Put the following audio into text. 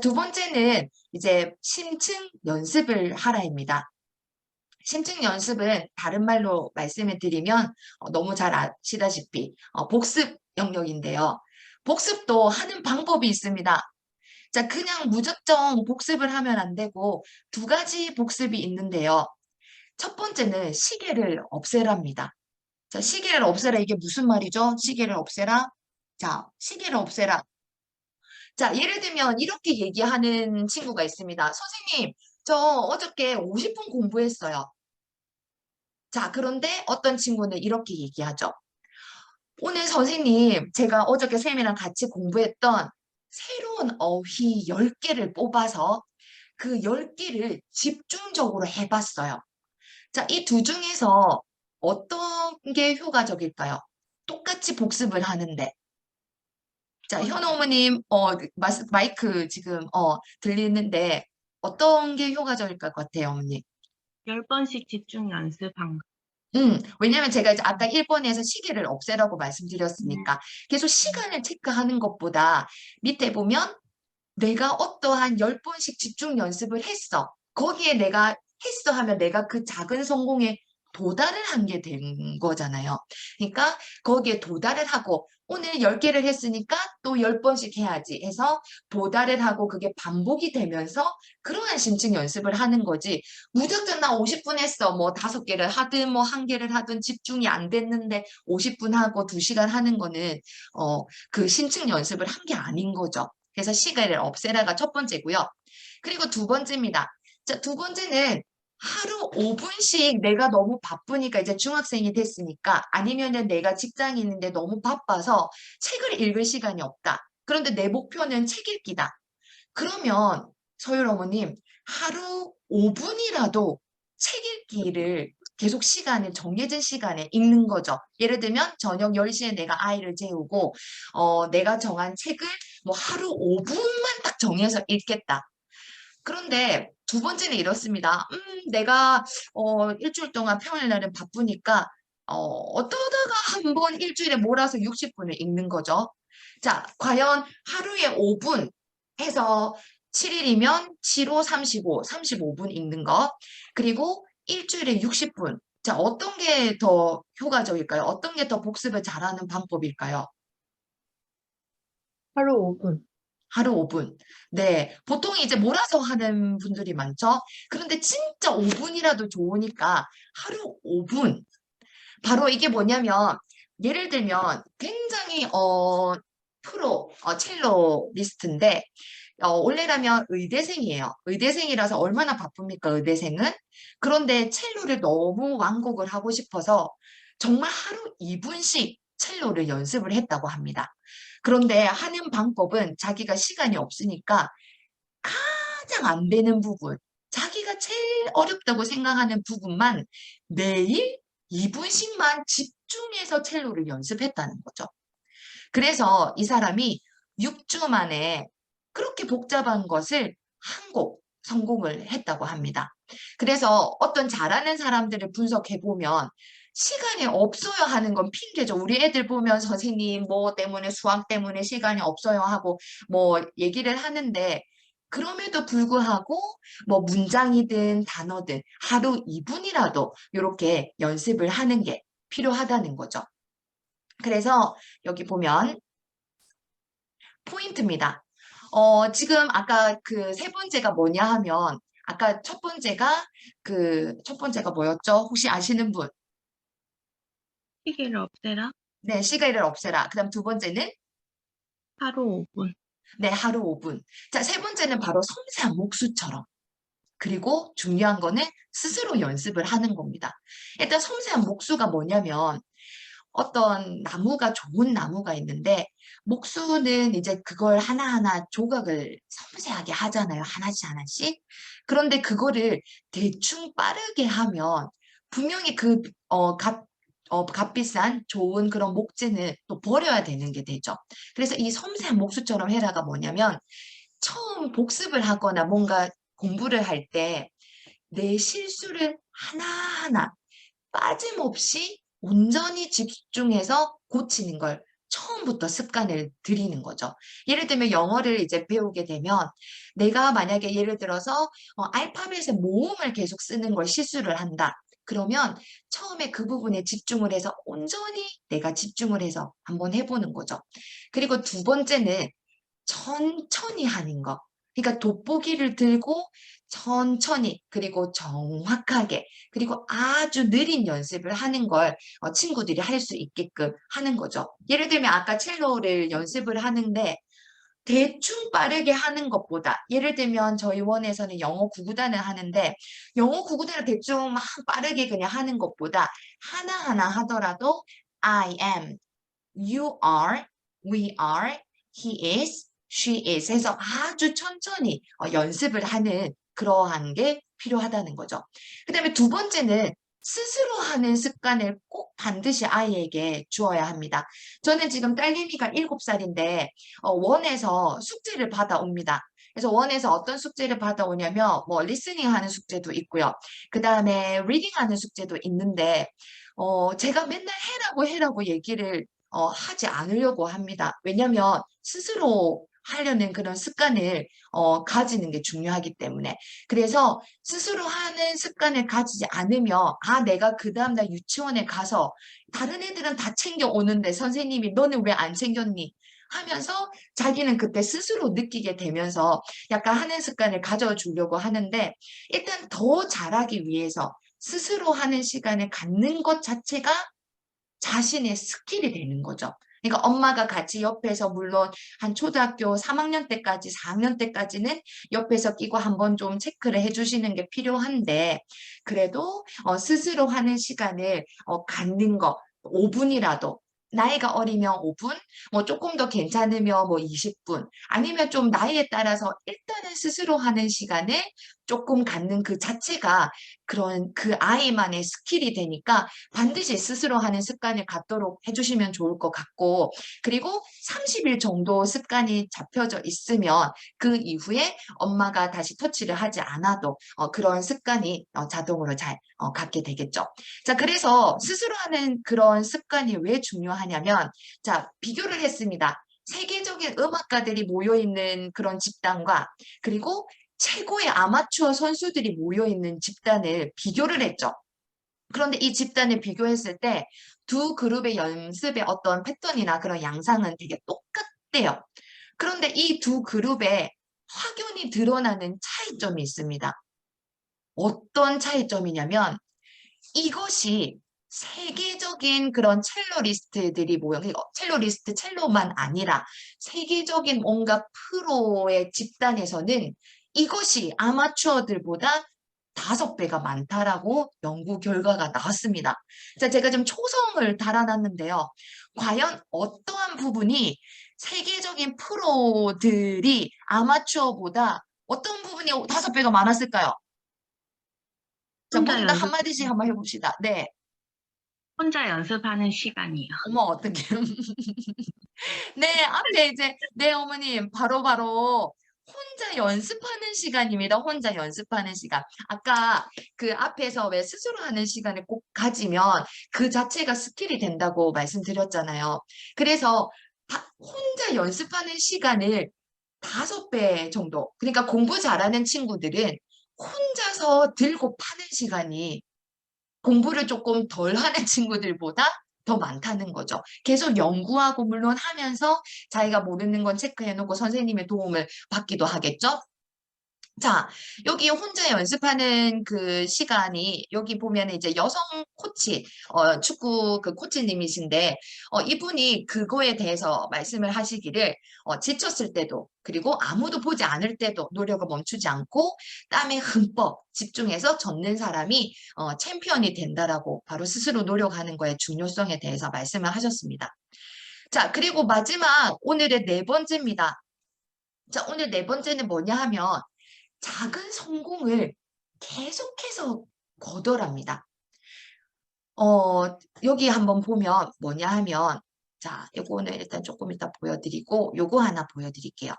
두 번째는 이제 심층 연습을 하라입니다. 심층 연습은 다른 말로 말씀을 드리면 너무 잘 아시다시피 복습 영역인데요. 복습도 하는 방법이 있습니다. 자, 그냥 무작정 복습을 하면 안 되고 두 가지 복습이 있는데요. 첫 번째는 시계를 없애랍니다. 자, 시계를 없애라. 이게 무슨 말이죠? 시계를 없애라. 자, 시계를 없애라. 자, 예를 들면 이렇게 얘기하는 친구가 있습니다. 선생님, 저 어저께 50분 공부했어요. 자, 그런데 어떤 친구는 이렇게 얘기하죠. 오늘 선생님, 제가 어저께 쌤이랑 같이 공부했던 새로운 어휘 10개를 뽑아서 그 10개를 집중적으로 해봤어요. 자, 이 두 중에서 어떤 게 효과적일까요? 똑같이 복습을 하는데. 자, 현우 어머님, 마이크 지금, 들리는데 어떤 게 효과적일 것 같아요, 어머님? 10번씩 집중 연습한 거. 왜냐면 제가 이제 아까 1번에서 시계를 없애라고 음, 말씀드렸으니까 계속 시간을 체크하는 것보다 밑에 보면 내가 어떠한 10번씩 집중 연습을 했어. 거기에 내가 했어 하면 내가 그 작은 성공에 도달을 한 게 된 거잖아요. 그러니까 거기에 도달을 하고 오늘 10개를 했으니까 또 10번씩 해야지 해서 도달을 하고 그게 반복이 되면서 그러한 심층 연습을 하는 거지. 무작정 나 50분 했어. 뭐 5개를 하든 뭐 1개를 하든 집중이 안 됐는데 50분 하고 2시간 하는 거는 그 심층 연습을 한 게 아닌 거죠. 그래서 시계를 없애라가 첫 번째고요. 그리고 두 번째입니다. 자, 두 번째는 하루 5분씩 내가 너무 바쁘니까 이제 중학생이 됐으니까 아니면은 내가 직장인인데 너무 바빠서 책을 읽을 시간이 없다. 그런데 내 목표는 책 읽기다. 그러면 서율 어머님 하루 5분이라도 책 읽기를 계속 시간을 정해진 시간에 읽는 거죠. 예를 들면 저녁 10시에 내가 아이를 재우고 내가 정한 책을 뭐 하루 5분만 딱 정해서 읽겠다. 그런데 두 번째는 이렇습니다. 내가 일주일 동안 평일날은 바쁘니까 어떠다가 한 번 일주일에 몰아서 60분을 읽는 거죠. 자, 과연 하루에 5분 해서 7일이면 7, 5, 35, 35분 읽는 거. 그리고 일주일에 60분. 자, 어떤 게 더 효과적일까요? 어떤 게 더 복습을 잘하는 방법일까요? 하루 5분. 하루 5분. 네. 보통 이제 몰아서 하는 분들이 많죠? 그런데 진짜 5분이라도 좋으니까 하루 5분. 바로 이게 뭐냐면, 예를 들면 굉장히, 첼로 리스트인데, 원래라면 의대생이에요. 의대생이라서 얼마나 바쁩니까, 의대생은? 그런데 첼로를 너무 완곡을 하고 싶어서 정말 하루 2분씩 첼로를 연습을 했다고 합니다. 그런데 하는 방법은 자기가 시간이 없으니까 가장 안 되는 부분, 자기가 제일 어렵다고 생각하는 부분만 매일 2분씩만 집중해서 첼로를 연습했다는 거죠. 그래서 이 사람이 6주 만에 그렇게 복잡한 것을 한 곡 성공을 했다고 합니다. 그래서 어떤 잘하는 사람들을 분석해 보면 시간이 없어요 하는 건 핑계죠. 우리 애들 보면 선생님 뭐 때문에 수학 때문에 시간이 없어요 하고 뭐 얘기를 하는데 그럼에도 불구하고 뭐 문장이든 단어든 하루 2분이라도 이렇게 연습을 하는 게 필요하다는 거죠. 그래서 여기 보면 포인트입니다. 지금 아까 그 세 번째가 뭐냐 하면, 아까 첫 번째가 뭐였죠? 혹시 아시는 분? 시계를 없애라. 네, 시계를 없애라. 그 다음 두 번째는, 하루 5분. 네, 하루 5분. 자, 세 번째는 바로 섬세한 목수처럼. 그리고 중요한 거는 스스로 연습을 하는 겁니다. 일단 섬세한 목수가 뭐냐면, 어떤 나무가 좋은 나무가 있는데 목수는 이제 그걸 하나하나 조각을 섬세하게 하잖아요. 하나씩 하나씩. 그런데 그거를 대충 빠르게 하면 분명히 값비싼 좋은 그런 목재는 또 버려야 되는 게 되죠. 그래서 이 섬세한 목수처럼 헤라가 뭐냐면 처음 복습을 하거나 뭔가 공부를 할 때 내 실수를 하나하나 빠짐없이 온전히 집중해서 고치는 걸 처음부터 습관을 들이는 거죠. 예를 들면 영어를 이제 배우게 되면 내가 만약에 예를 들어서 알파벳의 모음을 계속 쓰는 걸 실수를 한다. 그러면 처음에 그 부분에 집중을 해서 온전히 내가 집중을 해서 한번 해보는 거죠. 그리고 두 번째는 천천히 하는 거. 그러니까 돋보기를 들고 천천히 그리고 정확하게 그리고 아주 느린 연습을 하는 걸 친구들이 할 수 있게끔 하는 거죠. 예를 들면 아까 첼로를 연습을 하는데 대충 빠르게 하는 것보다 예를 들면 저희 원에서는 영어 구구단을 하는데 영어 구구단을 대충 막 빠르게 그냥 하는 것보다 하나하나 하더라도 I am, you are, we are, he is, she is 해서 아주 천천히 연습을 하는 그러한 게 필요하다는 거죠. 그 다음에 두 번째는 스스로 하는 습관을 꼭 반드시 아이에게 주어야 합니다. 저는 지금 딸내미가 7살인데 원에서 숙제를 받아옵니다. 그래서 원에서 어떤 숙제를 받아오냐면 뭐 리스닝 하는 숙제도 있고요. 그 다음에 리딩 하는 숙제도 있는데 제가 맨날 해라고 얘기를 하지 않으려고 합니다. 왜냐하면 스스로 하려는 그런 습관을 가지는 게 중요하기 때문에. 그래서 스스로 하는 습관을 가지지 않으면 내가 그 다음날 유치원에 가서 다른 애들은 다 챙겨오는데 선생님이 너는 왜 안 챙겼니? 하면서 자기는 그때 스스로 느끼게 되면서 약간 하는 습관을 가져주려고 하는데 일단 더 잘하기 위해서 스스로 하는 시간을 갖는 것 자체가 자신의 스킬이 되는 거죠. 그러니까 엄마가 같이 옆에서 물론 한 초등학교 3학년 때까지, 4학년 때까지는 옆에서 끼고 한번 좀 체크를 해주시는 게 필요한데 그래도 스스로 하는 시간을 갖는 거 5분이라도 나이가 어리면 5분, 뭐 조금 더 괜찮으면 뭐 20분, 아니면 좀 나이에 따라서 일단은 스스로 하는 시간을 조금 갖는 그 자체가 그런 그 아이만의 스킬이 되니까 반드시 스스로 하는 습관을 갖도록 해주시면 좋을 것 같고, 그리고 30일 정도 습관이 잡혀져 있으면 그 이후에 엄마가 다시 터치를 하지 않아도 그런 습관이 자동으로 잘 갖게 되겠죠. 자, 그래서 스스로 하는 그런 습관이 왜 중요하냐면, 자, 비교를 했습니다. 세계적인 음악가들이 모여있는 그런 집단과 그리고 최고의 아마추어 선수들이 모여있는 집단을 비교를 했죠. 그런데 이 집단을 비교했을 때 두 그룹의 연습의 어떤 패턴이나 그런 양상은 되게 똑같대요. 그런데 이 두 그룹에 확연히 드러나는 차이점이 있습니다. 어떤 차이점이냐면 이것이 세계적인 그런 첼로리스트들이 모여, 그러니까 첼로리스트, 첼로만 아니라 세계적인 온갖 프로의 집단에서는 이것이 아마추어들보다 5배가 많다라고 연구 결과가 나왔습니다. 자, 제가 좀 초성을 달아놨는데요. 과연 어떠한 부분이 세계적인 프로들이 아마추어보다 어떤 부분이 5배가 많았을까요? 자, 혼자 모두 다 연습 한마디씩 한번 해봅시다. 네. 혼자 연습하는 시간이요. 어머, 어떡해. 네, 앞에 이제, 네, 어머님, 바로바로 혼자 연습하는 시간입니다. 혼자 연습하는 시간. 아까 그 앞에서 왜 스스로 하는 시간을 꼭 가지면 그 자체가 스킬이 된다고 말씀드렸잖아요. 그래서 혼자 연습하는 시간을 5배 정도. 그러니까 공부 잘하는 친구들은 혼자서 들고 파는 시간이 공부를 조금 덜 하는 친구들보다 더 많다는 거죠. 계속 연구하고 물론 하면서 자기가 모르는 건 체크해놓고 선생님의 도움을 받기도 하겠죠. 자, 여기 혼자 연습하는 그 시간이 여기 보면 이제 여성 코치, 축구 그 코치님이신데, 이분이 그거에 대해서 말씀을 하시기를, 지쳤을 때도, 그리고 아무도 보지 않을 때도 노력을 멈추지 않고 땀에 흠뻑 집중해서 젓는 사람이 챔피언이 된다라고 바로 스스로 노력하는 거의 중요성에 대해서 말씀을 하셨습니다. 자, 그리고 마지막 오늘의 네 번째입니다. 자, 오늘 네 번째는 뭐냐 하면 작은 성공을 계속해서 거절합니다. 여기 한번 보면 뭐냐 하면, 자, 요거는 일단 조금 이따 보여드리고, 요거 하나 보여드릴게요.